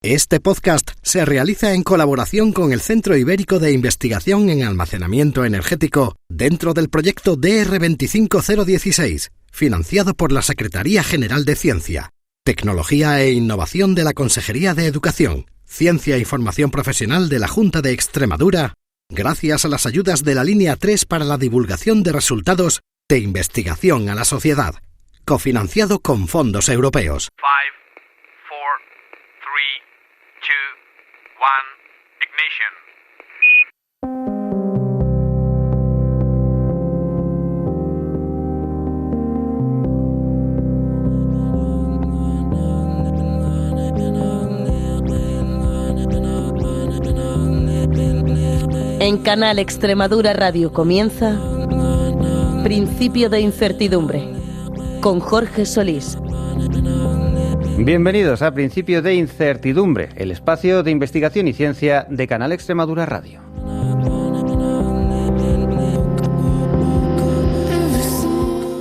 Este podcast se realiza en colaboración con el Centro Ibérico de Investigación en Almacenamiento Energético dentro del proyecto DR25016, financiado por la Secretaría General de Ciencia, Tecnología e Innovación de la Consejería de Educación, Ciencia y Formación Profesional de la Junta de Extremadura, gracias a las ayudas de la Línea 3 para la divulgación de resultados de investigación a la sociedad, cofinanciado con fondos europeos. 5, 4, 3, 2, 1, ignition. En Canal Extremadura Radio comienza Principio de Incertidumbre, con Jorge Solís. Bienvenidos a Principio de Incertidumbre, el espacio de investigación y ciencia de Canal Extremadura Radio.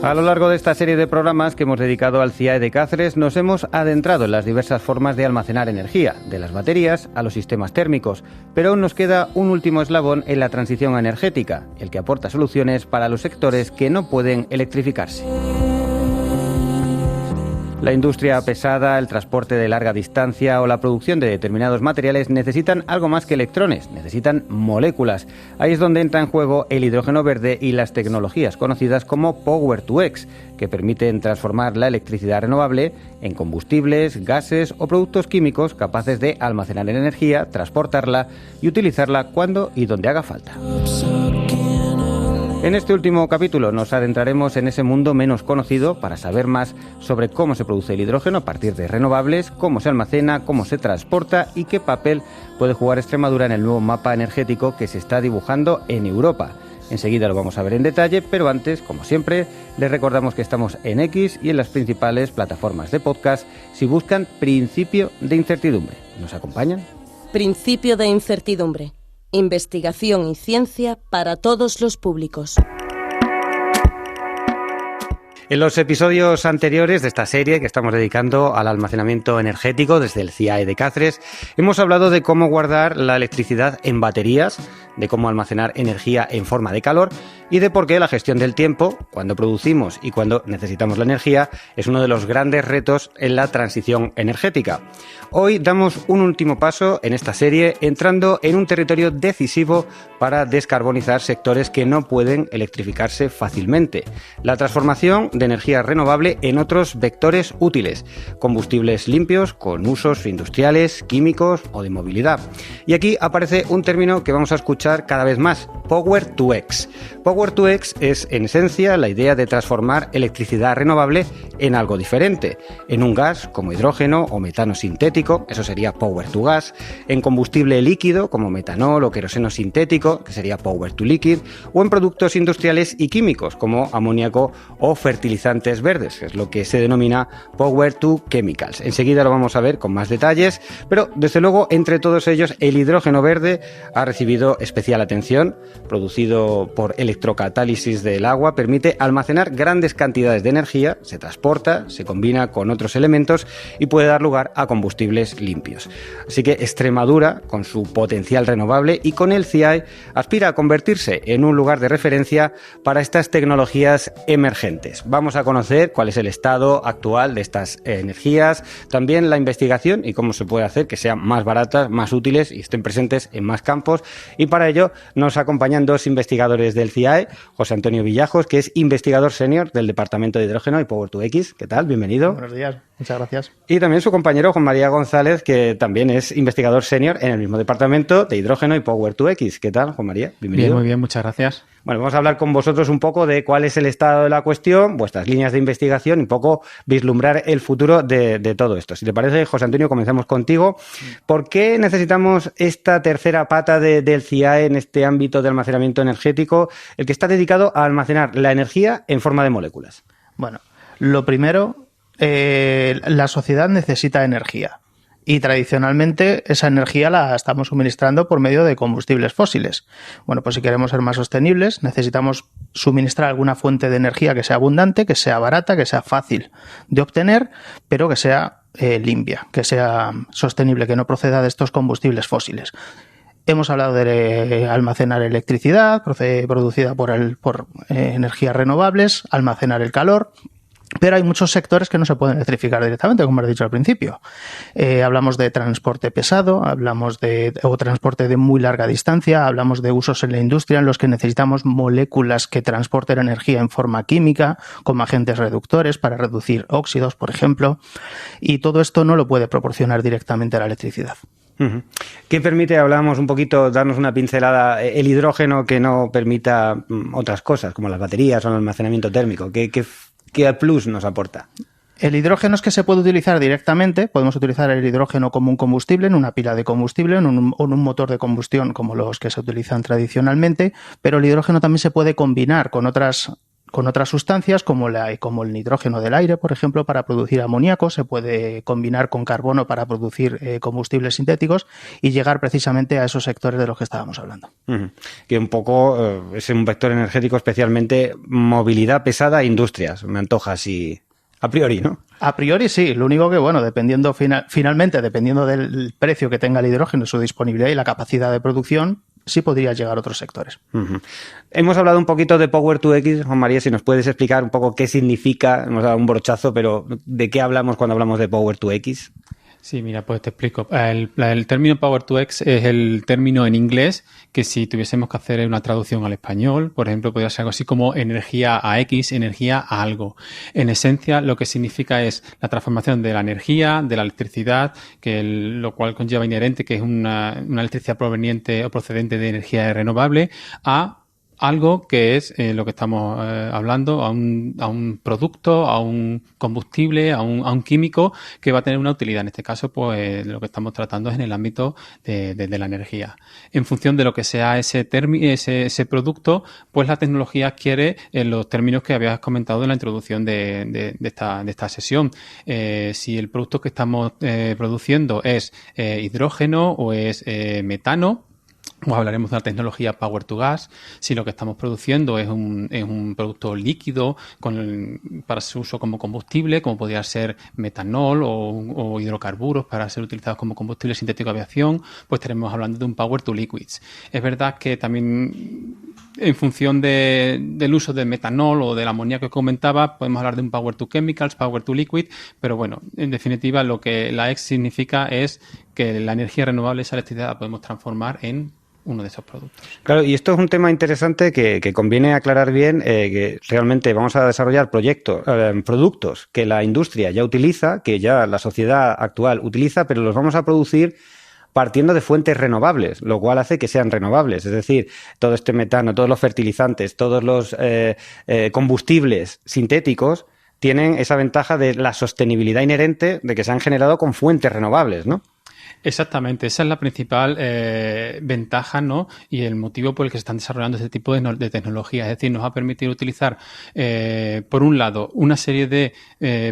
A lo largo de esta serie de programas que hemos dedicado al CIAE de Cáceres, nos hemos adentrado en las diversas formas de almacenar energía, de las baterías a los sistemas térmicos, pero aún nos queda un último eslabón en la transición energética, el que aporta soluciones para los sectores que no pueden electrificarse. La industria pesada, el transporte de larga distancia o la producción de determinados materiales necesitan algo más que electrones, necesitan moléculas. Ahí es donde entra en juego el hidrógeno verde y las tecnologías conocidas como Power-to-X, que permiten transformar la electricidad renovable en combustibles, gases o productos químicos capaces de almacenar energía, transportarla y utilizarla cuando y donde haga falta. En este último capítulo nos adentraremos en ese mundo menos conocido para saber más sobre cómo se produce el hidrógeno a partir de renovables, cómo se almacena, cómo se transporta y qué papel puede jugar Extremadura en el nuevo mapa energético que se está dibujando en Europa. Enseguida lo vamos a ver en detalle, pero antes, como siempre, les recordamos que estamos en X y en las principales plataformas de podcast si buscan Principio de Incertidumbre. ¿Nos acompañan? Principio de Incertidumbre. Investigación y ciencia para todos los públicos. En los episodios anteriores de esta serie que estamos dedicando al almacenamiento energético desde el CIAE de Cáceres, hemos hablado de cómo guardar la electricidad en baterías, de cómo almacenar energía en forma de calor y de por qué la gestión del tiempo, cuando producimos y cuando necesitamos la energía, es uno de los grandes retos en la transición energética. Hoy damos un último paso en esta serie entrando en un territorio decisivo para descarbonizar sectores que no pueden electrificarse fácilmente. La transformación de energía renovable en otros vectores útiles, combustibles limpios con usos industriales, químicos o de movilidad. Y aquí aparece un término que vamos a escuchar cada vez más, Power-to-X. Power-to-X es, en esencia, la idea de transformar electricidad renovable en algo diferente, en un gas como hidrógeno o metano sintético, eso sería Power-to-Gas, en combustible líquido como metanol o queroseno sintético, que sería Power-to-Liquid, o en productos industriales y químicos como amoníaco o fertilizantes verdes, que es lo que se denomina Power-to-Chemicals. Enseguida lo vamos a ver con más detalles, pero desde luego entre todos ellos el hidrógeno verde ha recibido especial atención. Producido por electrocatálisis del agua, permite almacenar grandes cantidades de energía, se transporta, se combina con otros elementos y puede dar lugar a combustibles limpios. Así que Extremadura, con su potencial renovable y con el CIAE, aspira a convertirse en un lugar de referencia para estas tecnologías emergentes. Vamos a conocer cuál es el estado actual de estas energías, también la investigación y cómo se puede hacer que sean más baratas, más útiles y estén presentes en más campos. Y para ello nos acompañan dos investigadores del CIAE, José Antonio Villajos, que es investigador senior del Departamento de Hidrógeno y Power-to-X. ¿Qué tal? Bienvenido. Buenos días, muchas gracias. Y también su compañero Juan María González, que también es investigador senior en el mismo Departamento de Hidrógeno y Power-to-X. ¿Qué tal, Juan María? Bienvenido. Bien, muy bien, muchas gracias. Bueno, vamos a hablar con vosotros un poco de cuál es el estado de la cuestión, vuestras líneas de investigación y un poco vislumbrar el futuro de todo esto. Si te parece, José Antonio, comenzamos contigo. ¿Por qué necesitamos esta tercera pata del CIAE en este ámbito de almacenamiento energético, el que está dedicado a almacenar la energía en forma de moléculas? Bueno, lo primero, la sociedad necesita energía. Y tradicionalmente esa energía la estamos suministrando por medio de combustibles fósiles. Bueno, pues si queremos ser más sostenibles, necesitamos suministrar alguna fuente de energía que sea abundante, que sea barata, que sea fácil de obtener, pero que sea limpia, que sea sostenible, que no proceda de estos combustibles fósiles. Hemos hablado de almacenar electricidad producida por energías renovables, almacenar el calor. Pero hay muchos sectores que no se pueden electrificar directamente, como has dicho al principio. Hablamos de transporte pesado, hablamos de transporte de muy larga distancia, hablamos de usos en la industria en los que necesitamos moléculas que transporten energía en forma química, como agentes reductores para reducir óxidos, por ejemplo. Y todo esto no lo puede proporcionar directamente la electricidad. ¿Qué permite, hablábamos un poquito, darnos una pincelada, el hidrógeno que no permita otras cosas, como las baterías o el almacenamiento térmico? ¿Qué plus nos aporta? El hidrógeno es que se puede utilizar directamente. Podemos utilizar el hidrógeno como un combustible, en una pila de combustible o en un motor de combustión como los que se utilizan tradicionalmente, pero el hidrógeno también se puede combinar con otras sustancias como el nitrógeno del aire, por ejemplo, para producir amoníaco. Se puede combinar con carbono para producir combustibles sintéticos y llegar precisamente a esos sectores de los que estábamos hablando. Que un poco es un vector energético, especialmente movilidad pesada e industrias. Me antoja así a priori, ¿no? A priori sí, lo único que, bueno, finalmente, dependiendo del precio que tenga el hidrógeno, su disponibilidad y la capacidad de producción, sí podría llegar a otros sectores. Hemos hablado un poquito de Power-to-X. Juan María, si nos puedes explicar un poco qué significa, hemos dado un brochazo, pero ¿de qué hablamos cuando hablamos de Power-to-X? Sí, mira, pues te explico. El término Power-to-X es el término en inglés que si tuviésemos que hacer una traducción al español, por ejemplo, podría ser algo así como energía a X, energía a algo. En esencia, lo que significa es la transformación de la energía, de la electricidad, lo cual conlleva inherente que es una electricidad proveniente o procedente de energía renovable, a algo que es lo que estamos hablando, a un producto, a un combustible, a un químico que va a tener una utilidad. En este caso, pues lo que estamos tratando es en el ámbito de la energía. En función de lo que sea ese producto, pues la tecnología adquiere los términos que habías comentado en la introducción de esta sesión. Si el producto que estamos produciendo es hidrógeno o es metano, o hablaremos de la tecnología Power to Gas. Si lo que estamos produciendo es un producto líquido para su uso como combustible, como podría ser metanol o hidrocarburos para ser utilizados como combustible sintético de aviación, pues estaremos hablando de un Power to Liquids. Es verdad que también en función del uso del metanol o del amoníaco que comentaba, podemos hablar de un Power to Chemicals, Power to Liquid, pero bueno, en definitiva lo que la X significa es que la energía renovable, esa electricidad, la podemos transformar en uno de esos productos. Claro, y esto es un tema interesante que conviene aclarar bien, que realmente vamos a desarrollar productos que la industria ya utiliza, que ya la sociedad actual utiliza, pero los vamos a producir partiendo de fuentes renovables, lo cual hace que sean renovables. Es decir, todo este metano, todos los fertilizantes, todos los combustibles sintéticos tienen esa ventaja de la sostenibilidad inherente de que se han generado con fuentes renovables, ¿no? Exactamente, esa es la principal ventaja, ¿no? Y el motivo por el que se están desarrollando este tipo de tecnologías. Es decir, nos va a permitir utilizar, por un lado, una serie de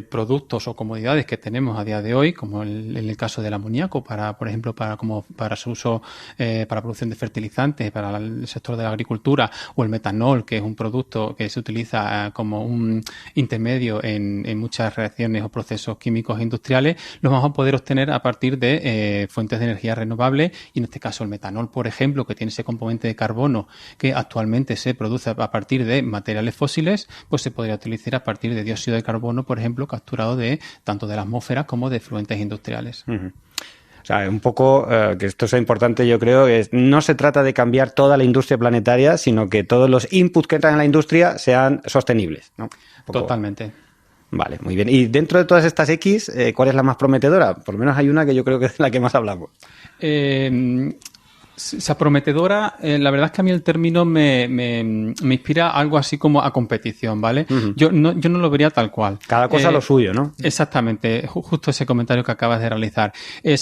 productos o comodidades que tenemos a día de hoy, como en el caso del amoníaco, por ejemplo, para su uso, para producción de fertilizantes, para el sector de la agricultura, o el metanol, que es un producto que se utiliza como un intermedio en muchas reacciones o procesos químicos e industriales, los vamos a poder obtener a partir de fuentes de energía renovable, y en este caso el metanol, por ejemplo, que tiene ese componente de carbono que actualmente se produce a partir de materiales fósiles, pues se podría utilizar a partir de dióxido de carbono, por ejemplo, capturado tanto de la atmósfera como de efluentes industriales. Uh-huh. O sea, un poco, que esto sea importante, yo creo, que no se trata de cambiar toda la industria planetaria, sino que todos los inputs que entran en la industria sean sostenibles, ¿no? Totalmente. Vale, muy bien. Y dentro de todas estas X, ¿cuál es la más prometedora? Por lo menos hay una que yo creo que es la que más hablamos. Esa prometedora, la verdad es que a mí el término me inspira algo así como a competición, ¿vale? Uh-huh. Yo no lo vería tal cual. Cada cosa lo suyo, ¿no? Exactamente, justo ese comentario que acabas de realizar.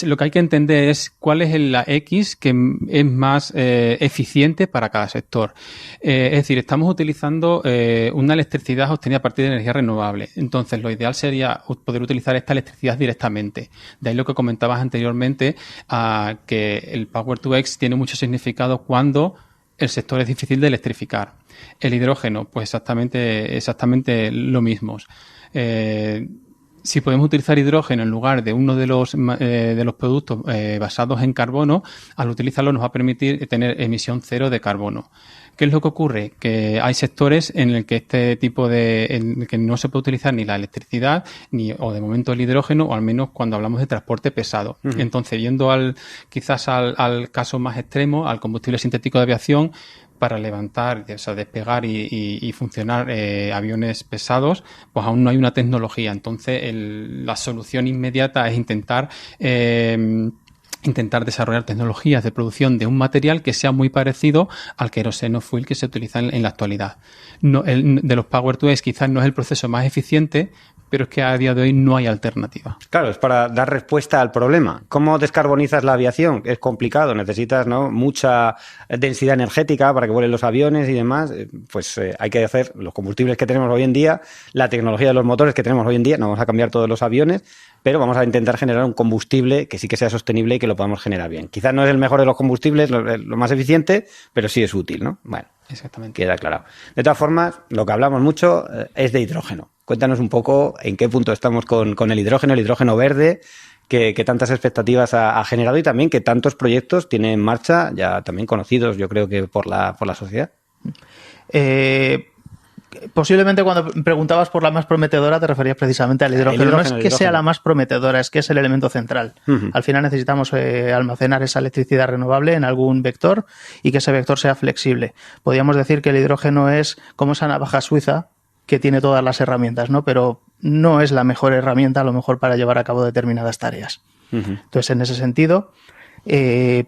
Lo que hay que entender es cuál es la X que es más eficiente para cada sector. Es decir, estamos utilizando una electricidad obtenida a partir de energía renovable. Entonces, lo ideal sería poder utilizar esta electricidad directamente. De ahí lo que comentabas anteriormente, que el Power-to-X tiene mucho significado cuando el sector es difícil de electrificar. El hidrógeno, pues exactamente lo mismo. Si podemos utilizar hidrógeno en lugar de uno de los productos basados en carbono, al utilizarlo nos va a permitir tener emisión cero de carbono. ¿Qué es lo que ocurre? Que hay sectores en el que este tipo en el que no se puede utilizar ni la electricidad o de momento el hidrógeno, o al menos cuando hablamos de transporte pesado. Uh-huh. Entonces, yendo quizás al caso más extremo, al combustible sintético de aviación, para levantar, o sea, despegar y funcionar aviones pesados, pues aún no hay una tecnología. Entonces, la solución inmediata es intentar desarrollar tecnologías de producción de un material que sea muy parecido al queroseno fuel que se utiliza en la actualidad. De los Power-to-X quizás no es el proceso más eficiente, pero es que a día de hoy no hay alternativa. Claro, es para dar respuesta al problema. ¿Cómo descarbonizas la aviación? Es complicado, necesitas, ¿no?, mucha densidad energética para que vuelen los aviones y demás. Pues hay que hacer los combustibles que tenemos hoy en día, la tecnología de los motores que tenemos hoy en día, no vamos a cambiar todos los aviones, pero vamos a intentar generar un combustible que sí que sea sostenible y que lo podamos generar bien. Quizás no es el mejor de los combustibles, lo más eficiente, pero sí es útil, ¿no? Bueno, exactamente. Queda aclarado. De todas formas, lo que hablamos mucho es de hidrógeno. Cuéntanos un poco en qué punto estamos con el hidrógeno verde, que tantas expectativas ha generado y también que tantos proyectos tiene en marcha, ya también conocidos, yo creo que por la sociedad. Posiblemente cuando preguntabas por la más prometedora te referías precisamente al hidrógeno. No es que sea la más prometedora, es que es el elemento central. Uh-huh. Al final necesitamos almacenar esa electricidad renovable en algún vector y que ese vector sea flexible. Podríamos decir que el hidrógeno es como esa navaja suiza que tiene todas las herramientas, ¿no? Pero no es la mejor herramienta a lo mejor para llevar a cabo determinadas tareas. Uh-huh. Entonces, en ese sentido, el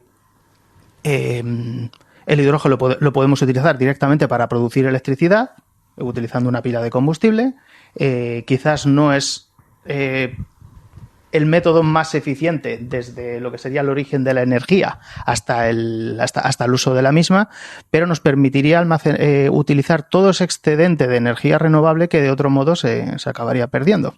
hidrógeno lo podemos utilizar directamente para producir electricidad, utilizando una pila de combustible. Quizás no es el método más eficiente desde lo que sería el origen de la energía hasta el uso de la misma, pero nos permitiría utilizar todo ese excedente de energía renovable que de otro modo se acabaría perdiendo.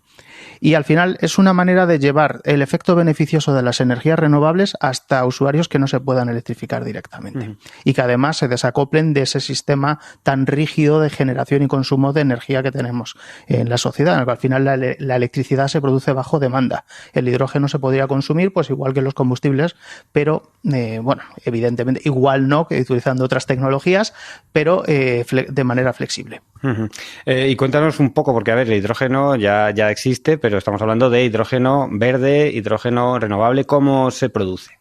Y al final es una manera de llevar el efecto beneficioso de las energías renovables hasta usuarios que no se puedan electrificar directamente. Uh-huh. Y que además se desacoplen de ese sistema tan rígido de generación y consumo de energía que tenemos en la sociedad, en el que al final la electricidad se produce bajo demanda. El hidrógeno se podría consumir pues igual que los combustibles, pero evidentemente igual no, que utilizando otras tecnologías, pero de manera flexible. Uh-huh. Y cuéntanos un poco, porque a ver, el hidrógeno ya existe, pero estamos hablando de hidrógeno verde, hidrógeno renovable. ¿Cómo se produce?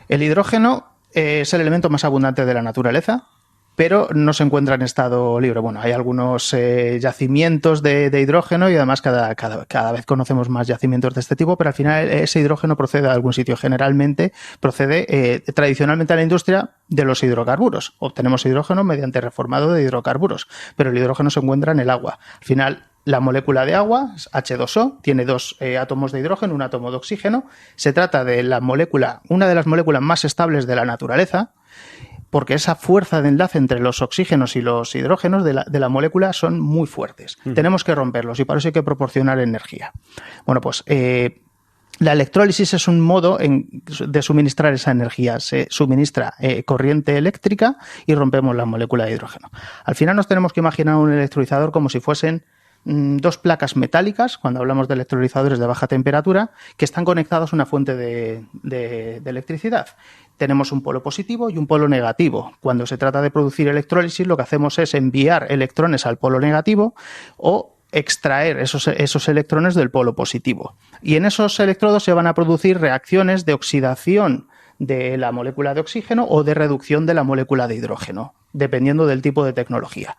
El hidrógeno es el elemento más abundante de la naturaleza, pero no se encuentra en estado libre. Bueno, hay algunos yacimientos de hidrógeno y además cada vez conocemos más yacimientos de este tipo, pero al final ese hidrógeno procede de algún sitio. Generalmente procede tradicionalmente a la industria de los hidrocarburos. Obtenemos hidrógeno mediante reformado de hidrocarburos, pero el hidrógeno se encuentra en el agua. Al final, la molécula de agua, H2O, tiene dos átomos de hidrógeno, un átomo de oxígeno. Se trata de una de las moléculas más estables de la naturaleza, porque esa fuerza de enlace entre los oxígenos y los hidrógenos de la molécula son muy fuertes. Tenemos que romperlos y para eso hay que proporcionar energía. Bueno, pues la electrólisis es un modo de suministrar esa energía. Se suministra corriente eléctrica y rompemos la molécula de hidrógeno. Al final nos tenemos que imaginar un electrolizador como si fuesen dos placas metálicas, cuando hablamos de electrolizadores de baja temperatura, que están conectados a una fuente de electricidad. Tenemos un polo positivo y un polo negativo. Cuando se trata de producir electrólisis, lo que hacemos es enviar electrones al polo negativo o extraer esos electrones del polo positivo. Y en esos electrodos se van a producir reacciones de oxidación de la molécula de oxígeno o de reducción de la molécula de hidrógeno, dependiendo del tipo de tecnología.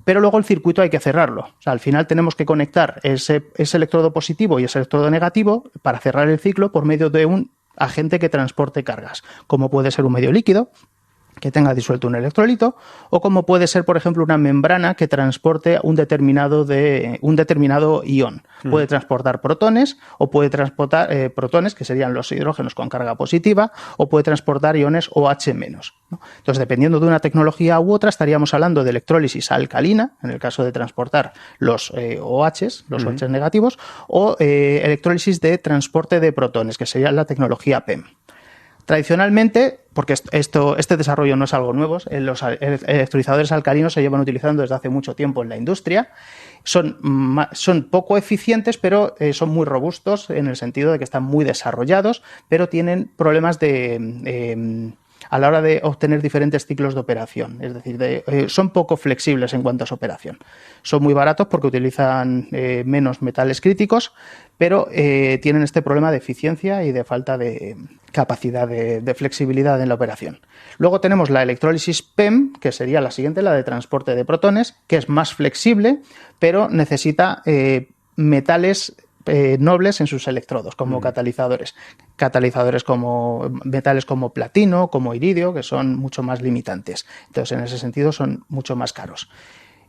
Pero luego el circuito hay que cerrarlo. O sea, al final tenemos que conectar ese electrodo positivo y ese electrodo negativo para cerrar el ciclo por medio de un agente que transporte cargas, como puede ser un medio líquido que tenga disuelto un electrolito, o como puede ser, por ejemplo, una membrana que transporte un determinado ion. Puede transportar protones, o puede transportar protones, que serían los hidrógenos con carga positiva, o puede transportar iones OH-. ¿no? Entonces, dependiendo de una tecnología u otra, estaríamos hablando de electrólisis alcalina, en el caso de transportar los OHs, los OH negativos, o electrólisis de transporte de protones, que sería la tecnología PEM. Tradicionalmente, porque este desarrollo no es algo nuevo. Los electrolizadores alcalinos se llevan utilizando desde hace mucho tiempo en la industria. Son poco eficientes, pero son muy robustos en el sentido de que están muy desarrollados, pero tienen problemas a la hora de obtener diferentes ciclos de operación. Es decir, son poco flexibles en cuanto a su operación. Son muy baratos porque utilizan menos metales críticos, pero tienen este problema de eficiencia y de falta de capacidad de flexibilidad en la operación. Luego tenemos la electrólisis PEM, que sería la siguiente, la de transporte de protones, que es más flexible, pero necesita metales nobles en sus electrodos como catalizadores. Catalizadores como metales como platino, como iridio, que son mucho más limitantes. Entonces, en ese sentido, son mucho más caros.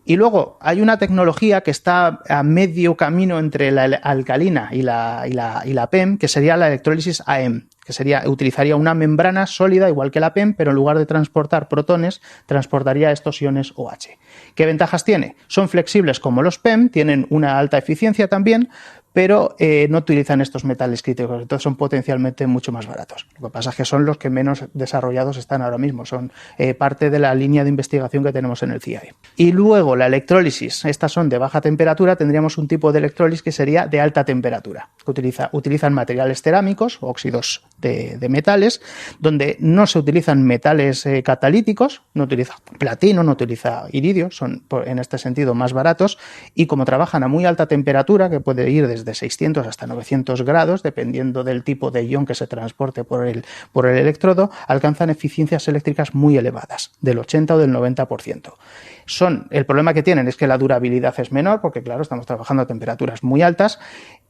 Y luego hay una tecnología que está a medio camino entre la alcalina y la PEM, que sería la electrólisis AM, que utilizaría una membrana sólida igual que la PEM, pero en lugar de transportar protones, transportaría estos iones OH. ¿Qué ventajas tiene? Son flexibles como los PEM, tienen una alta eficiencia también, pero no utilizan estos metales críticos, entonces son potencialmente mucho más baratos. Lo que pasa es que son los que menos desarrollados están ahora mismo, son parte de la línea de investigación que tenemos en el CIAE. Y luego la electrólisis, estas son de baja temperatura, tendríamos un tipo de electrólisis que sería de alta temperatura, que utilizan materiales cerámicos, óxidos de metales, donde no se utilizan metales catalíticos, no utiliza platino, no utiliza iridio, son en este sentido más baratos, y como trabajan a muy alta temperatura, que puede ir desde 600 hasta 900 grados, dependiendo del tipo de ion que se transporte por el electrodo, alcanzan eficiencias eléctricas muy elevadas, del 80 o del 90%. El problema que tienen es que la durabilidad es menor, porque claro, estamos trabajando a temperaturas muy altas,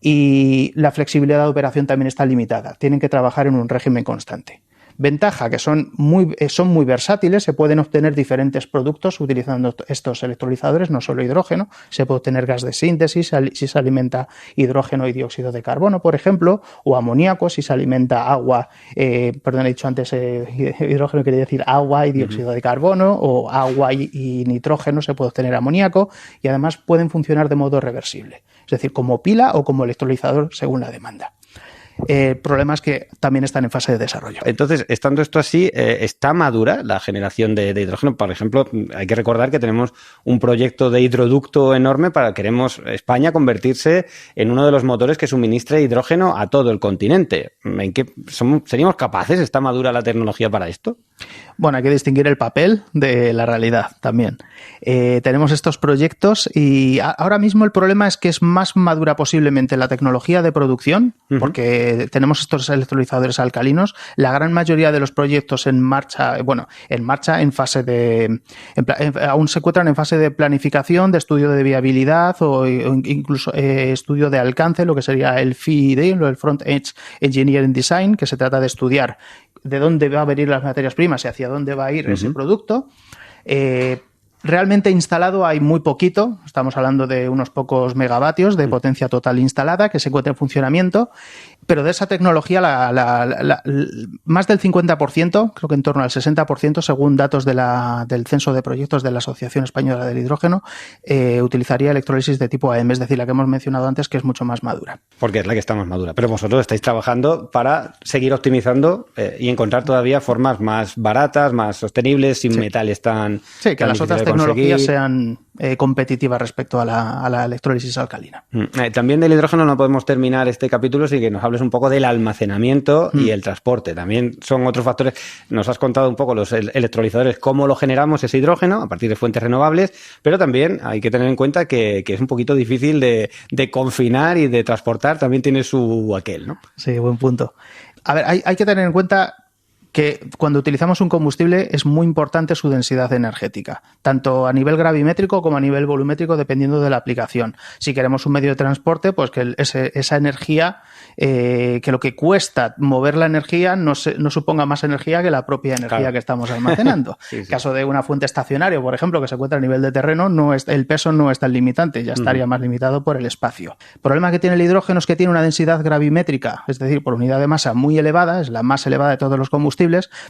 y la flexibilidad de operación también está limitada. Tienen que trabajar en un régimen constante. Ventaja, que son muy versátiles, se pueden obtener diferentes productos utilizando estos electrolizadores, no solo hidrógeno, se puede obtener gas de síntesis si se alimenta hidrógeno y dióxido de carbono, por ejemplo, o amoníaco si se alimenta agua, he dicho antes hidrógeno, quería decir agua y dióxido de carbono, o agua y nitrógeno se puede obtener amoníaco, y además pueden funcionar de modo reversible, es decir, como pila o como electrolizador según la demanda. Problemas que también están en fase de desarrollo. Entonces, estando esto así, ¿está madura la generación de hidrógeno? Por ejemplo, hay que recordar que tenemos un proyecto de hidroducto enorme queremos España convertirse en uno de los motores que suministre hidrógeno a todo el continente. ¿Seríamos capaces? ¿Está madura la tecnología para esto? Bueno, hay que distinguir el papel de la realidad también. Tenemos estos proyectos y ahora mismo el problema es que es más madura posiblemente la tecnología de producción, porque tenemos estos electrolizadores alcalinos. La gran mayoría de los proyectos en marcha en fase aún se encuentran en fase de planificación, de estudio de viabilidad o incluso estudio de alcance, lo que sería el FEED, el Front Edge Engineering Design, que se trata de estudiar de dónde va a venir las materias primas y hacia dónde va a ir ese producto. Realmente instalado hay muy poquito, estamos hablando de unos pocos megavatios de potencia total instalada que se encuentra en funcionamiento, pero de esa tecnología más del 50%, creo que en torno al 60%, según datos del censo de proyectos de la Asociación Española del Hidrógeno, utilizaría electrólisis de tipo AM, es decir, la que hemos mencionado antes, que es mucho más madura. Porque es la que está más madura, pero vosotros estáis trabajando para seguir optimizando y encontrar todavía formas más baratas, más sostenibles, sin metales tan... Sí, que las otras tecnologías sean competitivas respecto a la electrólisis alcalina. También del hidrógeno no podemos terminar este capítulo sin que nos hables un poco del almacenamiento y el transporte. También son otros factores. Nos has contado un poco los electrolizadores, cómo lo generamos ese hidrógeno a partir de fuentes renovables, pero también hay que tener en cuenta que es un poquito difícil de confinar y de transportar. También tiene su aquel, ¿no? Sí, buen punto. A ver, hay que tener en cuenta que cuando utilizamos un combustible es muy importante su densidad energética, tanto a nivel gravimétrico como a nivel volumétrico, dependiendo de la aplicación. Si queremos un medio de transporte, pues que esa energía, que lo que cuesta mover la energía no suponga más energía que la propia energía que estamos almacenando. En caso de una fuente estacionaria, por ejemplo, que se encuentra a nivel de terreno, el peso no es tan limitante, ya estaría más limitado por el espacio. El problema que tiene el hidrógeno es que tiene una densidad gravimétrica, es decir, por unidad de masa muy elevada, es la más elevada de todos los combustibles,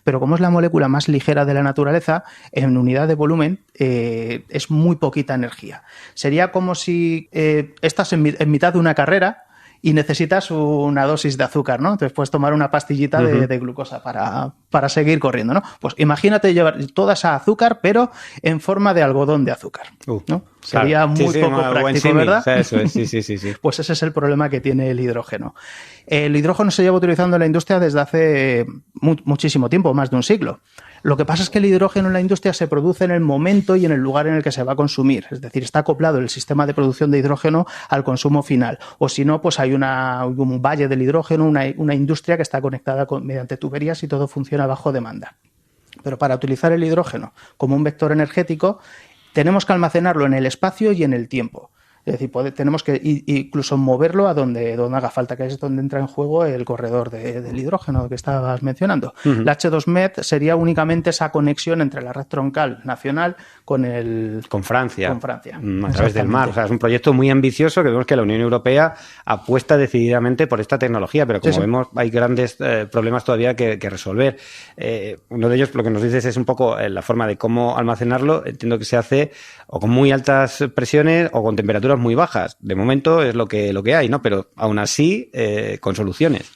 pero como es la molécula más ligera de la naturaleza, en unidad de volumen es muy poquita energía. Sería como si estás en mitad de una carrera y necesitas una dosis de azúcar, ¿no? Entonces puedes tomar una pastillita de glucosa para seguir corriendo, ¿no? Pues imagínate llevar toda esa azúcar, pero en forma de algodón de azúcar, ¿no? Sería muy poco práctico, ¿verdad? Eso es, sí. Pues ese es el problema que tiene el hidrógeno. El hidrógeno se lleva utilizando en la industria desde hace muchísimo tiempo, más de un siglo. Lo que pasa es que el hidrógeno en la industria se produce en el momento y en el lugar en el que se va a consumir. Es decir, está acoplado el sistema de producción de hidrógeno al consumo final. O si no, pues hay un valle del hidrógeno, una industria que está conectada mediante tuberías y todo funciona bajo demanda. Pero para utilizar el hidrógeno como un vector energético, tenemos que almacenarlo en el espacio y en el tiempo. Es decir, tenemos que incluso moverlo a donde haga falta, que es donde entra en juego el corredor del hidrógeno que estabas mencionando. La H2Med sería únicamente esa conexión entre la red troncal nacional con Francia. A través del mar. O sea, es un proyecto muy ambicioso que vemos que la Unión Europea apuesta decididamente por esta tecnología, pero como vemos hay grandes problemas todavía que resolver. Uno de ellos, lo que nos dices, es un poco la forma de cómo almacenarlo. Entiendo que se hace o con muy altas presiones o con temperaturas muy bajas. De momento es lo que hay, ¿no? Pero aún así, con soluciones.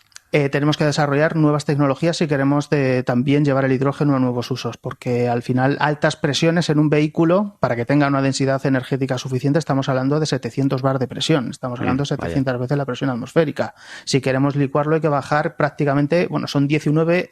Tenemos que desarrollar nuevas tecnologías si queremos también llevar el hidrógeno a nuevos usos, porque al final altas presiones en un vehículo, para que tenga una densidad energética suficiente, estamos hablando de 700 bar de presión, estamos hablando de 700 veces la presión atmosférica. Si queremos licuarlo hay que bajar prácticamente, son 19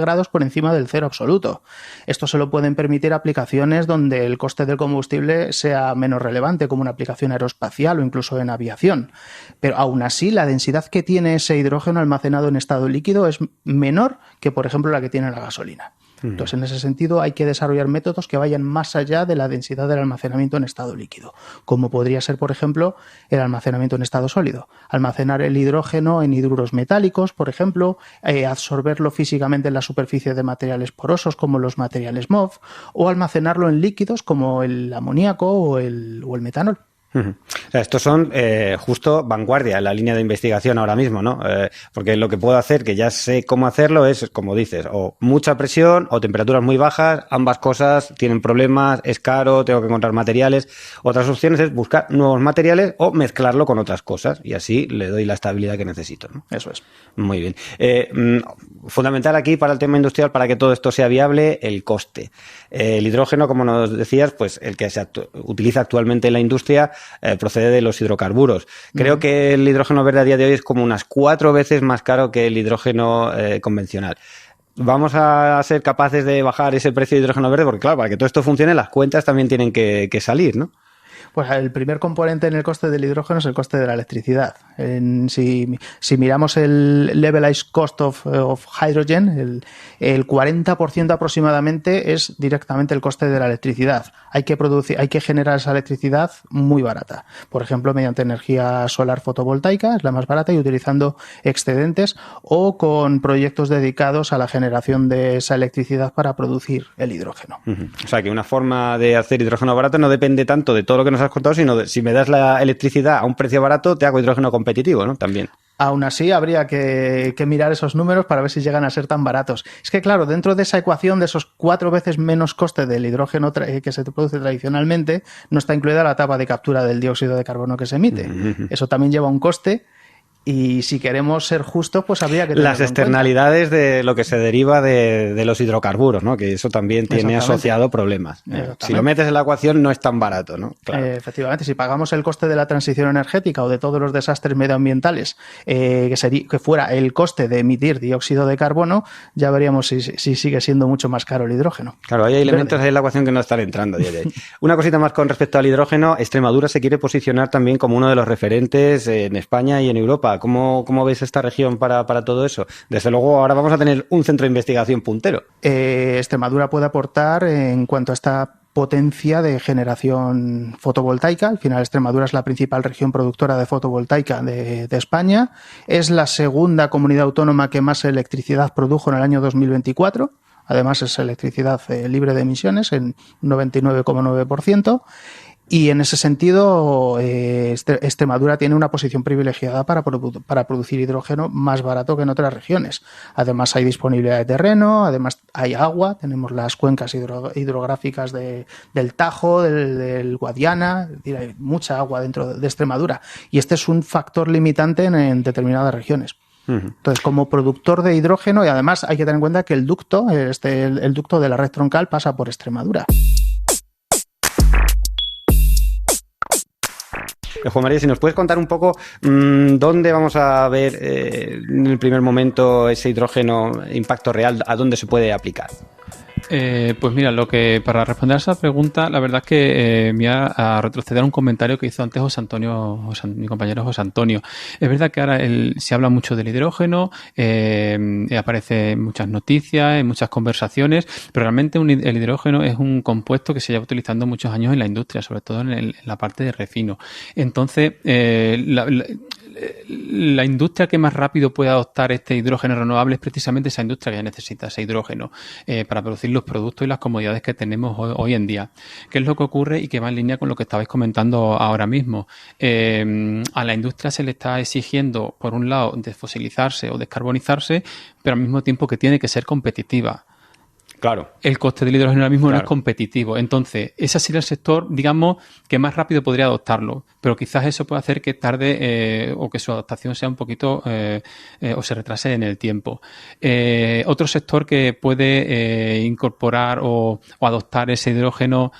grados por encima del cero absoluto. Esto se lo pueden permitir aplicaciones donde el coste del combustible sea menos relevante, como una aplicación aeroespacial o incluso en aviación. Pero aún así, la densidad que tiene ese hidrógeno almacenado en estado líquido es menor que, por ejemplo, la que tiene la gasolina. Entonces, en ese sentido, hay que desarrollar métodos que vayan más allá de la densidad del almacenamiento en estado líquido, como podría ser, por ejemplo, el almacenamiento en estado sólido. Almacenar el hidrógeno en hidruros metálicos, por ejemplo, absorberlo físicamente en la superficie de materiales porosos, como los materiales MOF, o almacenarlo en líquidos, como el amoníaco o el metanol. O sea, estos son justo vanguardia en la línea de investigación ahora mismo, ¿no? Porque lo que puedo hacer, que ya sé cómo hacerlo, es, como dices, o mucha presión o temperaturas muy bajas, ambas cosas tienen problemas, es caro, tengo que encontrar materiales. Otras opciones es buscar nuevos materiales o mezclarlo con otras cosas y así le doy la estabilidad que necesito, ¿no? Eso es. Muy bien. Fundamental aquí para el tema industrial, para que todo esto sea viable, el coste. El hidrógeno, como nos decías, pues el que se utiliza actualmente en la industria procede de los hidrocarburos. Creo que el hidrógeno verde a día de hoy es como unas 4 veces más caro que el hidrógeno convencional. ¿Vamos a ser capaces de bajar ese precio de hidrógeno verde? Porque claro, para que todo esto funcione, las cuentas también tienen que salir, ¿no? Pues el primer componente en el coste del hidrógeno es el coste de la electricidad. Si miramos el Levelized Cost of Hydrogen, el 40% aproximadamente es directamente el coste de la electricidad. Hay que generar esa electricidad muy barata. Por ejemplo, mediante energía solar fotovoltaica, es la más barata, y utilizando excedentes o con proyectos dedicados a la generación de esa electricidad para producir el hidrógeno. O sea, que una forma de hacer hidrógeno barato no depende tanto de todo lo que nos has contado, sino de si me das la electricidad a un precio barato, te hago hidrógeno competitivo, ¿no? También. Aún así, habría que mirar esos números para ver si llegan a ser tan baratos. Es que, claro, dentro de esa ecuación de esos 4 veces menos coste del hidrógeno que se produce tradicionalmente, no está incluida la etapa de captura del dióxido de carbono que se emite. Eso también lleva un coste. Y si queremos ser justos, pues habría que tenerlo las externalidades de lo que se deriva de los hidrocarburos, ¿no? Que eso también tiene asociado problemas. Si lo metes en la ecuación no es tan barato, ¿no? Claro. Efectivamente, si pagamos el coste de la transición energética o de todos los desastres medioambientales, que fuera el coste de emitir dióxido de carbono, ya veríamos si sigue siendo mucho más caro el hidrógeno. Claro, hay elementos ahí en la ecuación que no están entrando a día de hoy. Una cosita más con respecto al hidrógeno. Extremadura se quiere posicionar también como uno de los referentes en España y en Europa. ¿Cómo veis esta región para todo eso? Desde luego, ahora vamos a tener un centro de investigación puntero. Extremadura puede aportar en cuanto a esta potencia de generación fotovoltaica. Al final, Extremadura es la principal región productora de fotovoltaica de España. Es la segunda comunidad autónoma que más electricidad produjo en el año 2024. Además, es electricidad libre de emisiones en 99,9%. Y en ese sentido, Extremadura tiene una posición privilegiada para producir hidrógeno más barato que en otras regiones. Además, hay disponibilidad de terreno, además hay agua, tenemos las cuencas hidrográficas del Tajo, del Guadiana, es decir, hay mucha agua dentro de Extremadura. Y este es un factor limitante en determinadas regiones. Entonces, como productor de hidrógeno, y además hay que tener en cuenta que el ducto de la red troncal pasa por Extremadura. Juan María, si nos puedes contar un poco dónde vamos a ver en el primer momento ese hidrógeno, impacto real, a dónde se puede aplicar. Pues mira, para responder a esa pregunta, la verdad es que me voy a retroceder a un comentario que hizo antes mi compañero José Antonio. Es verdad que ahora se habla mucho del hidrógeno, aparece en muchas noticias, en muchas conversaciones, pero realmente el hidrógeno es un compuesto que se lleva utilizando muchos años en la industria, sobre todo en la parte de refino. Entonces, la industria que más rápido puede adoptar este hidrógeno renovable es precisamente esa industria que ya necesita ese hidrógeno para producir los productos y las comodidades que tenemos hoy en día. ¿Qué es lo que ocurre y que va en línea con lo que estabais comentando ahora mismo? A la industria se le está exigiendo, por un lado, desfosilizarse o descarbonizarse, pero al mismo tiempo que tiene que ser competitiva. Claro. El coste del hidrógeno ahora mismo no es competitivo. Entonces, ese sería el sector, digamos, que más rápido podría adoptarlo. Pero quizás eso puede hacer que tarde o que su adaptación sea un poquito o se retrase en el tiempo. Otro sector que puede incorporar o adoptar ese hidrógeno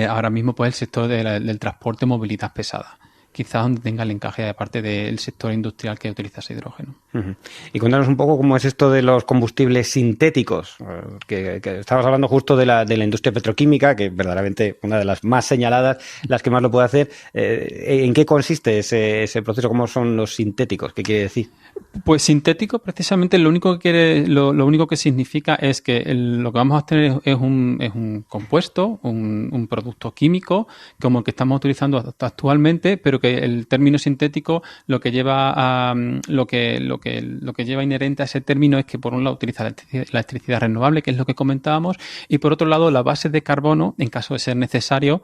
ahora mismo, pues el sector del transporte o movilidad pesada. Quizás donde tenga el encaje de parte del sector industrial que utiliza ese hidrógeno. Y cuéntanos un poco cómo es esto de los combustibles sintéticos, que estabas hablando justo de la industria petroquímica, que verdaderamente una de las más señaladas, las que más lo puede hacer. ¿En qué consiste ese proceso? ¿Cómo son los sintéticos? ¿Qué quiere decir? Pues sintético, precisamente lo único que significa es que lo que vamos a tener es un compuesto, un producto químico, como el que estamos utilizando actualmente, pero que el término sintético lo que lleva inherente a ese término es que por un lado utiliza la electricidad renovable, que es lo que comentábamos, y por otro lado la base de carbono, en caso de ser necesario,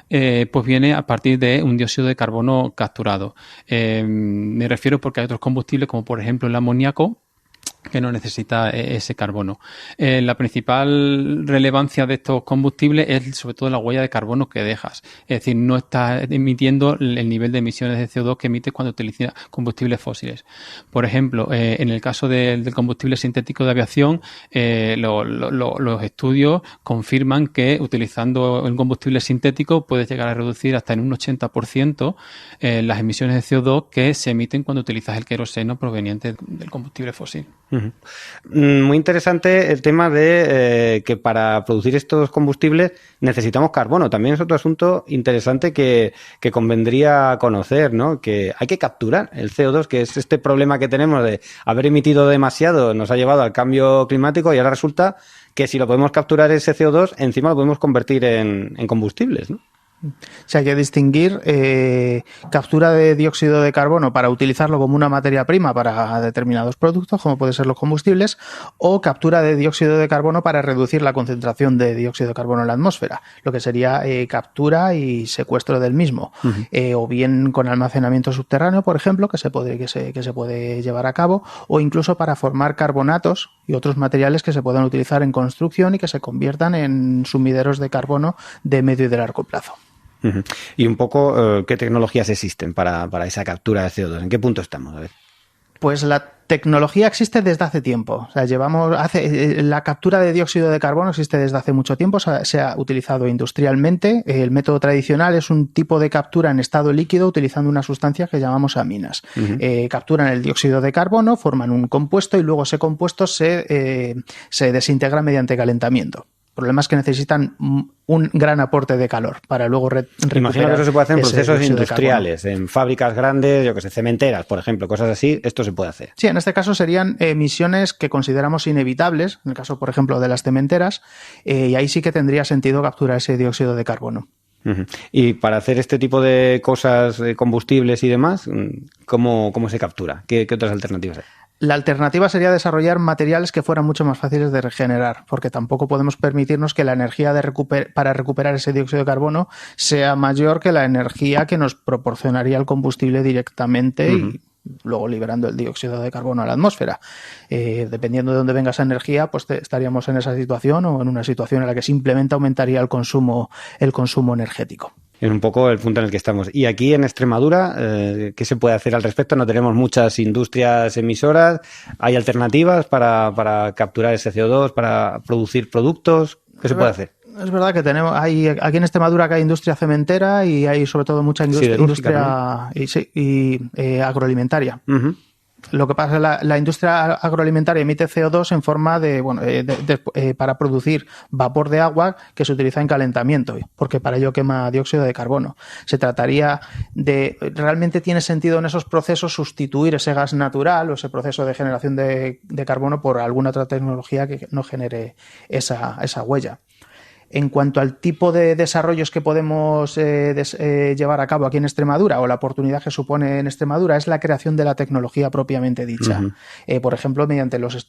pues viene a partir de un dióxido de carbono capturado. Me refiero porque hay otros combustibles como por ejemplo el amoníaco, que no necesita ese carbono. La principal relevancia de estos combustibles es sobre todo la huella de carbono que dejas. Es decir, no estás emitiendo el nivel de emisiones de CO2 que emites cuando utilizas combustibles fósiles. Por ejemplo, en el caso del combustible sintético de aviación, los estudios confirman que utilizando un combustible sintético puedes llegar a reducir hasta en un 80% las emisiones de CO2 que se emiten cuando utilizas el queroseno proveniente del combustible fósil. Muy interesante el tema de que para producir estos combustibles necesitamos carbono. También es otro asunto interesante que convendría conocer, ¿no? Que hay que capturar el CO2, que es este problema que tenemos de haber emitido demasiado, nos ha llevado al cambio climático y ahora resulta que si lo podemos capturar ese CO2, encima lo podemos convertir en combustibles, ¿no? O sea, hay que distinguir captura de dióxido de carbono para utilizarlo como una materia prima para determinados productos, como pueden ser los combustibles, o captura de dióxido de carbono para reducir la concentración de dióxido de carbono en la atmósfera, lo que sería captura y secuestro del mismo. O bien con almacenamiento subterráneo, por ejemplo, que se puede llevar a cabo, o incluso para formar carbonatos y otros materiales que se puedan utilizar en construcción y que se conviertan en sumideros de carbono de medio y de largo plazo. Y un poco, ¿qué tecnologías existen para esa captura de CO2? ¿En qué punto estamos? A ver. Pues la tecnología existe desde hace tiempo. O sea, la captura de dióxido de carbono existe desde hace mucho tiempo. Se ha utilizado industrialmente. El método tradicional es un tipo de captura en estado líquido utilizando una sustancia que llamamos aminas. Capturan el dióxido de carbono, forman un compuesto y luego ese compuesto se desintegra mediante calentamiento. El problema es que necesitan un gran aporte de calor para luego recuperar. Imagino que eso se puede hacer en procesos industriales, en fábricas grandes, yo que sé, cementeras, por ejemplo, cosas así, esto se puede hacer. Sí, en este caso serían emisiones que consideramos inevitables, en el caso, por ejemplo, de las cementeras, y ahí sí que tendría sentido capturar ese dióxido de carbono. Y para hacer este tipo de cosas, combustibles y demás, ¿cómo se captura? ¿Qué otras alternativas hay? La alternativa sería desarrollar materiales que fueran mucho más fáciles de regenerar, porque tampoco podemos permitirnos que la energía para recuperar ese dióxido de carbono sea mayor que la energía que nos proporcionaría el combustible directamente y luego liberando el dióxido de carbono a la atmósfera. Dependiendo de dónde venga esa energía, pues estaríamos en esa situación o en una situación en la que simplemente aumentaría el consumo energético. Es un poco el punto en el que estamos. Y aquí en Extremadura, ¿qué se puede hacer al respecto? No tenemos muchas industrias emisoras. ¿Hay alternativas para capturar ese CO2, para producir productos? ¿Qué se puede hacer? Es verdad que aquí en Extremadura que hay industria cementera y hay sobre todo mucha industria agroalimentaria. Uh-huh. Lo que pasa es que la industria agroalimentaria emite CO2 en forma para producir vapor de agua que se utiliza en calentamiento, porque para ello quema dióxido de carbono. Se trataría ¿realmente tiene sentido en esos procesos sustituir ese gas natural o ese proceso de generación de carbono por alguna otra tecnología que no genere esa huella? En cuanto al tipo de desarrollos que podemos llevar a cabo aquí en Extremadura o la oportunidad que supone en Extremadura es la creación de la tecnología propiamente dicha. Uh-huh. Por ejemplo, mediante las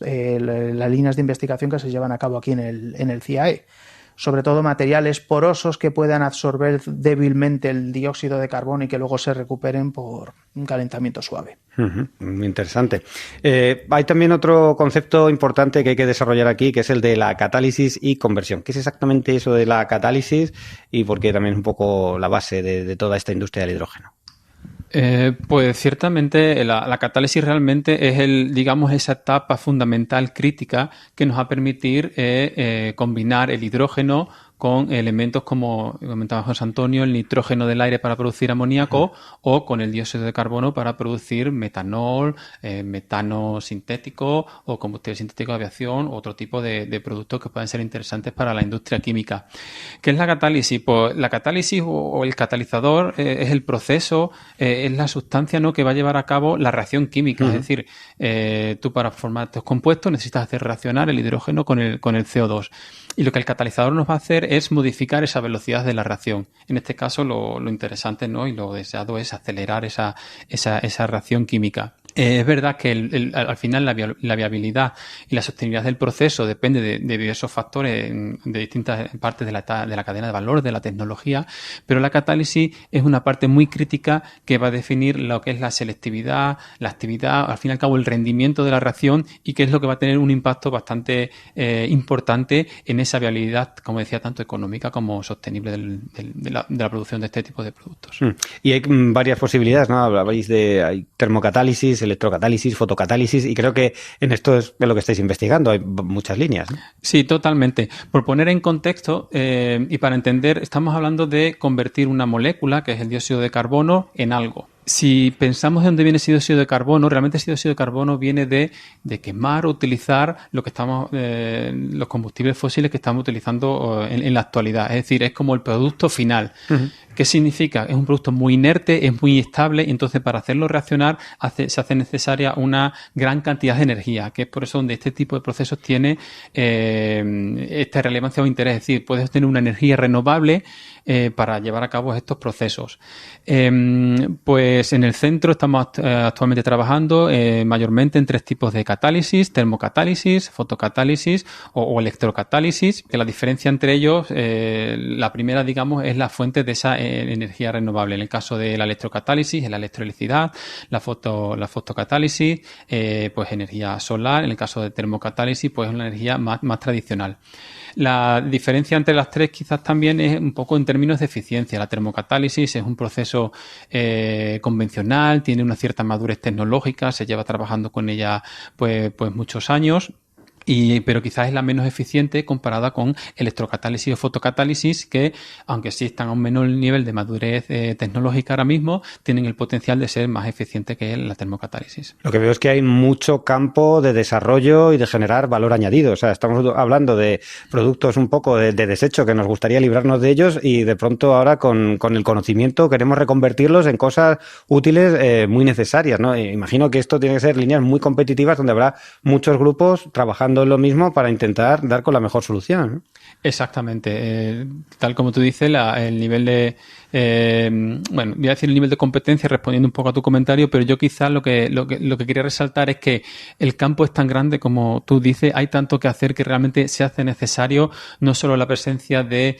líneas de investigación que se llevan a cabo aquí en el CIAE. Sobre todo materiales porosos que puedan absorber débilmente el dióxido de carbono y que luego se recuperen por un calentamiento suave. Muy interesante. Hay también otro concepto importante que hay que desarrollar aquí, que es el de la catálisis y conversión. ¿Qué es exactamente eso de la catálisis y por qué también es un poco la base de toda esta industria del hidrógeno? Pues ciertamente la catálisis realmente es esa etapa fundamental crítica que nos va a permitir combinar el hidrógeno con elementos como comentaba José Antonio, el nitrógeno del aire para producir amoníaco o con el dióxido de carbono para producir metanol, metano sintético o combustible sintético de aviación u otro tipo de productos que pueden ser interesantes para la industria química. ¿Qué es la catálisis? Pues la catálisis o el catalizador es el proceso, es la sustancia, ¿no?, que va a llevar a cabo la reacción química. Es decir, tú para formar estos compuestos necesitas hacer reaccionar el hidrógeno con el CO2. Y lo que el catalizador nos va a hacer es modificar esa velocidad de la reacción. En este caso, lo interesante, ¿no?, y lo deseado es acelerar esa reacción química. Es verdad que al final la viabilidad y la sostenibilidad del proceso depende de diversos factores de distintas partes de la cadena de valor de la tecnología, pero la catálisis es una parte muy crítica que va a definir lo que es la selectividad, la actividad, al fin y al cabo el rendimiento de la reacción y que es lo que va a tener un impacto bastante importante en esa viabilidad, como decía, tanto económica como sostenible de la producción de este tipo de productos. Y hay varias posibilidades, ¿no? Hablabais hay termocatálisis, electrocatálisis, fotocatálisis, y creo que en esto es lo que estáis investigando, hay muchas líneas, ¿no? Sí, totalmente. Por poner en contexto y para entender, estamos hablando de convertir una molécula, que es el dióxido de carbono, en algo. Si pensamos de dónde viene ese dióxido de carbono, realmente ese dióxido de carbono viene de quemar o utilizar los combustibles fósiles que estamos utilizando en la actualidad. Es decir, es como el producto final. Uh-huh. ¿Qué significa? Es un producto muy inerte, es muy estable, y entonces para hacerlo reaccionar se hace necesaria una gran cantidad de energía, que es por eso donde este tipo de procesos tiene esta relevancia o interés. Es decir, puedes tener una energía renovable para llevar a cabo estos procesos. Pues en el centro estamos actualmente trabajando mayormente en 3 tipos de catálisis: termocatálisis, fotocatálisis o electrocatálisis, que la diferencia entre ellos, la primera, digamos, es la fuente de esa energía renovable. En el caso de la electrocatálisis es la electricidad, la fotocatálisis pues energía solar. En el caso de termocatálisis pues una energía más tradicional. La diferencia entre las 3 quizás también es un poco en términos de eficiencia. La termocatálisis es un proceso convencional, tiene una cierta madurez tecnológica, se lleva trabajando con ella pues muchos años. Pero quizás es la menos eficiente comparada con electrocatálisis o fotocatálisis, que aunque sí están a un menor nivel de madurez tecnológica ahora mismo, tienen el potencial de ser más eficiente que la termocatálisis. Lo que veo es que hay mucho campo de desarrollo y de generar valor añadido. O sea, estamos hablando de productos un poco de desecho que nos gustaría librarnos de ellos y de pronto ahora con el conocimiento queremos reconvertirlos en cosas útiles muy necesarias, ¿no? Imagino que esto tiene que ser líneas muy competitivas donde habrá muchos grupos trabajando lo mismo para intentar dar con la mejor solución, ¿no? Exactamente. Tal como tú dices, el nivel de bueno, voy a decir el nivel de competencia respondiendo un poco a tu comentario, pero yo quizás lo que quería resaltar es que el campo es tan grande como tú dices, hay tanto que hacer que realmente se hace necesario no solo la presencia de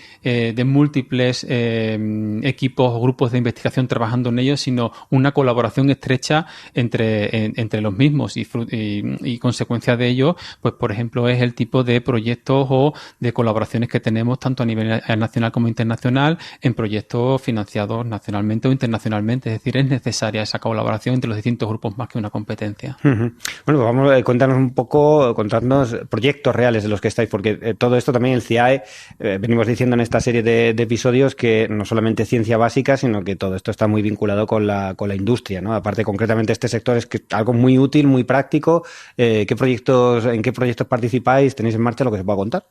múltiples equipos o grupos de investigación trabajando en ello, sino una colaboración estrecha entre los mismos y consecuencia de ello, pues por ejemplo es el tipo de proyectos o de colaboraciones que tenemos tanto a nivel nacional como internacional en proyectos financiados nacionalmente o internacionalmente. Es decir, es necesaria esa colaboración entre los distintos grupos más que una competencia. Bueno, pues vamos a contarnos un poco, contarnos proyectos reales de los que estáis, porque todo esto también el CIAE, venimos diciendo en esta serie de episodios que no solamente ciencia básica, sino que todo esto está muy vinculado con la industria, ¿no? Aparte, concretamente este sector es que algo muy útil, muy práctico. ¿En qué proyectos participáis? ¿Tenéis en marcha lo que se pueda contar?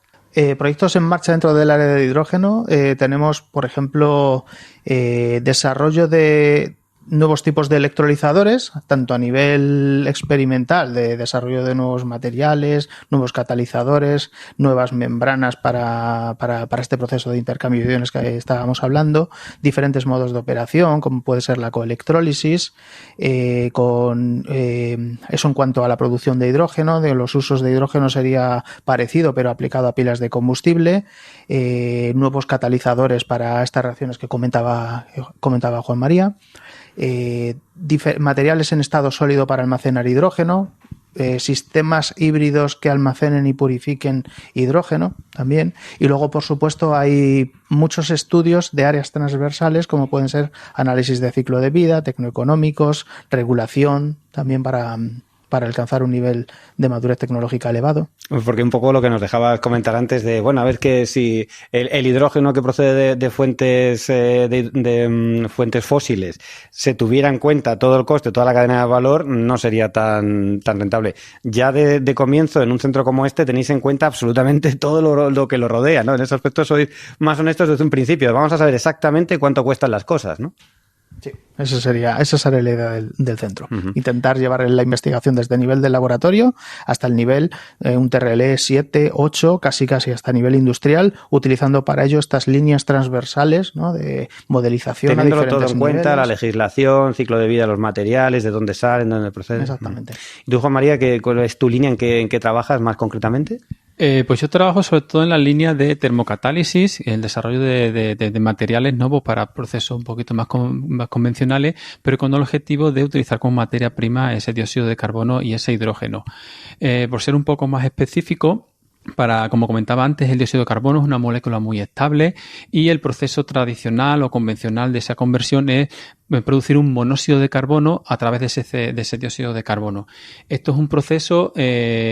Proyectos en marcha dentro del área de hidrógeno. Tenemos, por ejemplo, desarrollo de nuevos tipos de electrolizadores, tanto a nivel experimental de desarrollo de nuevos materiales, nuevos catalizadores, nuevas membranas para este proceso de intercambio de iones que estábamos hablando, diferentes modos de operación, como puede ser la coelectrólisis, eso en cuanto a la producción de hidrógeno. De los usos de hidrógeno sería parecido, pero aplicado a pilas de combustible, nuevos catalizadores para estas reacciones que comentaba Juan María. Materiales en estado sólido para almacenar hidrógeno, sistemas híbridos que almacenen y purifiquen hidrógeno también, y luego por supuesto hay muchos estudios de áreas transversales como pueden ser análisis de ciclo de vida, tecnoeconómicos, regulación también para alcanzar un nivel de madurez tecnológica elevado. Porque un poco lo que nos dejabas comentar antes de, bueno, a ver que si el hidrógeno que procede de fuentes fuentes fósiles se tuviera en cuenta todo el coste, toda la cadena de valor, no sería tan rentable. Ya de comienzo, en un centro como este, tenéis en cuenta absolutamente todo lo que lo rodea, ¿no? En ese aspecto sois más honestos desde un principio. Vamos a saber exactamente cuánto cuestan las cosas, ¿no? Sí, esa sería la idea del centro. Intentar llevar la investigación desde el nivel del laboratorio hasta el nivel, un TRL 7, 8, casi hasta nivel industrial, utilizando para ello estas líneas transversales, ¿no?, de modelización. Teniéndolo todo en cuenta, la legislación, ciclo de vida de los materiales, de dónde salen, dónde proceden. Exactamente. ¿Y tú, Juan María, cuál es tu línea, en qué trabajas más concretamente? Pues yo trabajo sobre todo en la línea de termocatálisis, el desarrollo de materiales nuevos para procesos un poquito más convencionales, pero con el objetivo de utilizar como materia prima ese dióxido de carbono y ese hidrógeno. Por ser un poco más específico, como comentaba antes, el dióxido de carbono es una molécula muy estable y el proceso tradicional o convencional de esa conversión es producir un monóxido de carbono a través de ese dióxido de carbono. Esto es un proceso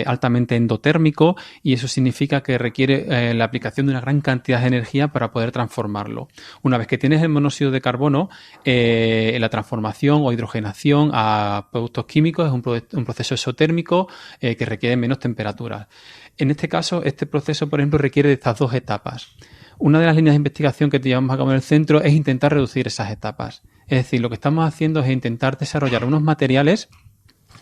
altamente endotérmico y eso significa que requiere la aplicación de una gran cantidad de energía para poder transformarlo. Una vez que tienes el monóxido de carbono, la transformación o hidrogenación a productos químicos es un proceso exotérmico que requiere menos temperaturas. En este caso, este proceso, por ejemplo, requiere de estas dos etapas. Una de las líneas de investigación que llevamos a cabo en el centro es intentar reducir esas etapas. Es decir, lo que estamos haciendo es intentar desarrollar unos materiales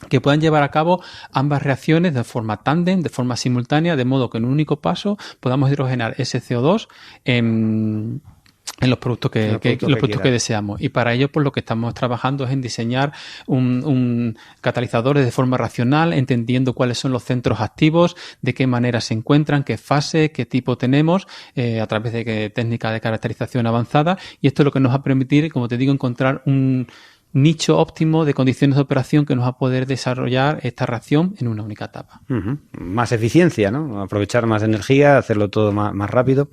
que puedan llevar a cabo ambas reacciones de forma tándem, de forma simultánea, de modo que en un único paso podamos hidrogenar ese CO2 en los productos que deseamos. Y para ello, pues lo que estamos trabajando es en diseñar un catalizadores de forma racional, entendiendo cuáles son los centros activos, de qué manera se encuentran, qué fase, qué tipo tenemos, a través de técnicas de caracterización avanzada. Y esto es lo que nos va a permitir, como te digo, encontrar un nicho óptimo de condiciones de operación que nos va a poder desarrollar esta reacción en una única etapa. Más eficiencia, ¿no? Aprovechar más energía, hacerlo todo más rápido.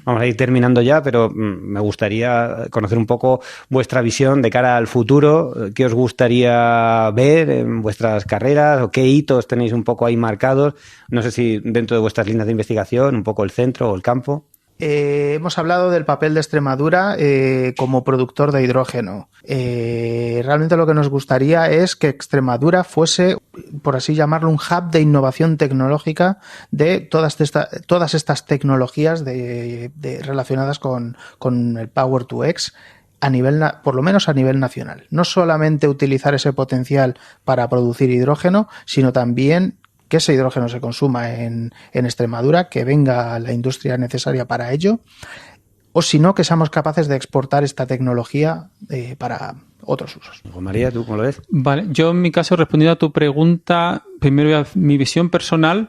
Vamos a ir terminando ya, pero me gustaría conocer un poco vuestra visión de cara al futuro. ¿Qué os gustaría ver en vuestras carreras o qué hitos tenéis un poco ahí marcados? No sé si dentro de vuestras líneas de investigación, un poco el centro o el campo. Hemos hablado del papel de Extremadura como productor de hidrógeno. Realmente lo que nos gustaría es que Extremadura fuese, por así llamarlo, un hub de innovación tecnológica de todas estas tecnologías relacionadas con el Power-to-X, por lo menos a nivel nacional. No solamente utilizar ese potencial para producir hidrógeno, sino también que ese hidrógeno se consuma en Extremadura, que venga la industria necesaria para ello. o si no, que seamos capaces de exportar esta tecnología para otros usos. María, ¿tú cómo lo ves? Vale, yo en mi caso, respondiendo a tu pregunta, primero mi visión personal.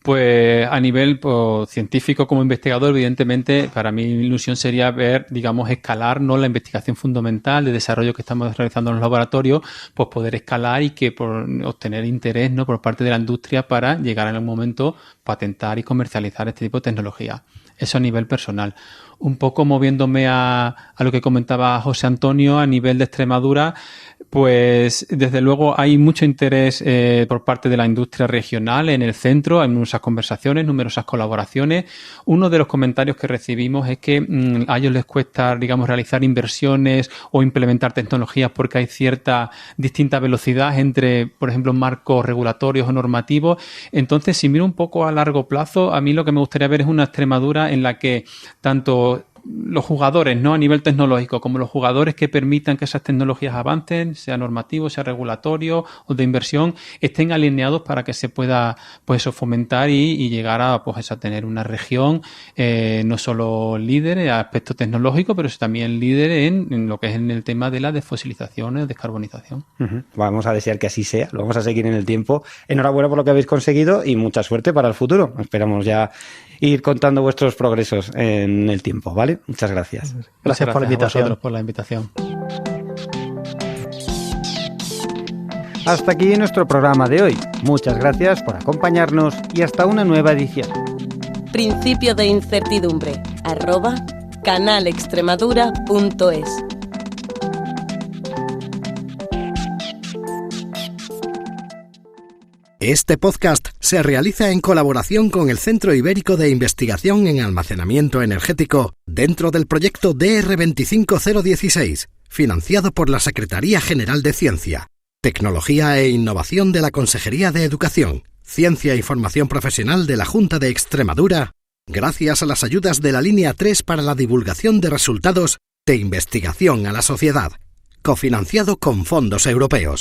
Pues a nivel científico como investigador, evidentemente, para mí mi ilusión sería ver, digamos, escalar, ¿no?, la investigación fundamental de desarrollo que estamos realizando en los laboratorios, pues poder escalar y que por obtener interés, ¿no?, por parte de la industria para llegar en algún momento patentar y comercializar este tipo de tecnología. Eso a nivel personal. Un poco moviéndome a lo que comentaba José Antonio a nivel de Extremadura, pues desde luego hay mucho interés por parte de la industria regional en el centro, hay numerosas conversaciones, numerosas colaboraciones. Uno de los comentarios que recibimos es que a ellos les cuesta, digamos, realizar inversiones o implementar tecnologías porque hay cierta distinta velocidad entre, por ejemplo, marcos regulatorios o normativos. Entonces, si miro un poco a largo plazo, a mí lo que me gustaría ver es una Extremadura en la que tanto los jugadores, ¿no?, a nivel tecnológico, como los jugadores que permitan que esas tecnologías avancen, sea normativo, sea regulatorio o de inversión, estén alineados para que se pueda, pues eso, fomentar y llegar a, pues eso, a tener una región no solo líder en aspectos tecnológicos, pero también líder en lo que es en el tema de la desfosilización y descarbonización. Vamos a desear que así sea, lo vamos a seguir en el tiempo. Enhorabuena por lo que habéis conseguido y mucha suerte para el futuro. Esperamos ya ir contando vuestros progresos en el tiempo, ¿vale? Muchas gracias. Gracias por la invitación. A vosotros por la invitación. Hasta aquí nuestro programa de hoy. Muchas gracias por acompañarnos y hasta una nueva edición. Principio de incertidumbre @canalextremadura.es. Este podcast se realiza en colaboración con el Centro Ibérico de Investigación en Almacenamiento Energético dentro del proyecto DR25016, financiado por la Secretaría General de Ciencia, Tecnología e Innovación de la Consejería de Educación, Ciencia y Formación Profesional de la Junta de Extremadura, gracias a las ayudas de la Línea 3 para la divulgación de resultados de investigación a la sociedad, cofinanciado con fondos europeos.